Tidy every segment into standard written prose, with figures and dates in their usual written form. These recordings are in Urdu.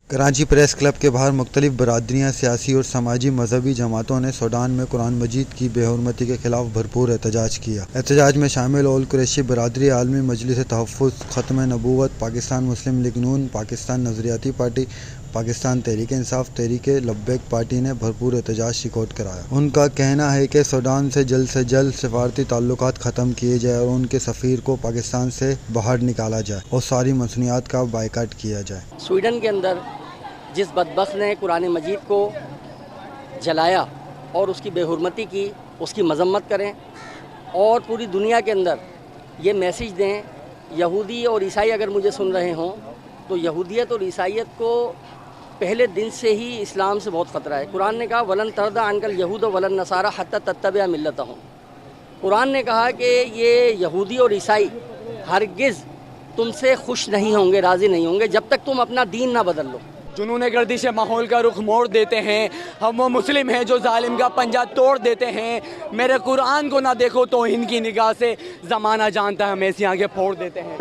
کراچی پریس کلب کے باہر مختلف برادریاں، سیاسی اور سماجی مذہبی جماعتوں نے سوڈان میں قرآن مجید کی بے حرمتی کے خلاف بھرپور احتجاج کیا۔ احتجاج میں شامل آل قریشی برادری، عالمی مجلس تحفظ ختم نبوت، پاکستان مسلم لیگ نون، پاکستان نظریاتی پارٹی، پاکستان تحریک انصاف، تحریک لبیک پارٹی نے بھرپور احتجاج ریکارڈ کرایا۔ ان کا کہنا ہے کہ سوڈان سے جلد سفارتی تعلقات ختم کیے جائیں اور ان کے سفیر کو پاکستان سے باہر نکالا جائے اور ساری مصنوعات کا بائیکاٹ کیا جائے۔ سویڈن کے اندر جس بدبخت نے قرآن مجید کو جلایا اور اس کی بے حرمتی کی، اس کی مذمت کریں اور پوری دنیا کے اندر یہ میسیج دیں۔ یہودی اور عیسائی اگر مجھے سن رہے ہوں تو یہودیت اور عیسائیت کو پہلے دن سے ہی اسلام سے بہت خطرہ ہے۔ قرآن نے کہا وَلَن تَرْضَىٰ عَنْكَ الْيَهُودُ وَلَا النَّصَارَىٰ حَتَّىٰ تَتَّبِعَ مِلَّتَهُمْ۔ قرآن نے کہا کہ یہ یہودی اور عیسائی ہرگز تم سے خوش نہیں ہوں گے، راضی نہیں ہوں گے جب تک تم اپنا دین نہ بدل لو۔ جنون گردش ماحول کا رخ موڑ دیتے ہیں، ہم وہ مسلم ہیں جو ظالم کا پنجہ توڑ دیتے ہیں۔ میرے قرآن کو نہ دیکھو تو ان کی نگاہ سے زمانہ جانتا ہے ہم ایسی آنکھیں پھوڑ دیتے ہیں۔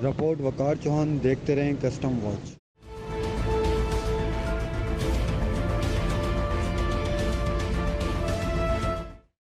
رپورٹ وقار چوہان، دیکھتے رہیں کسٹم واچ۔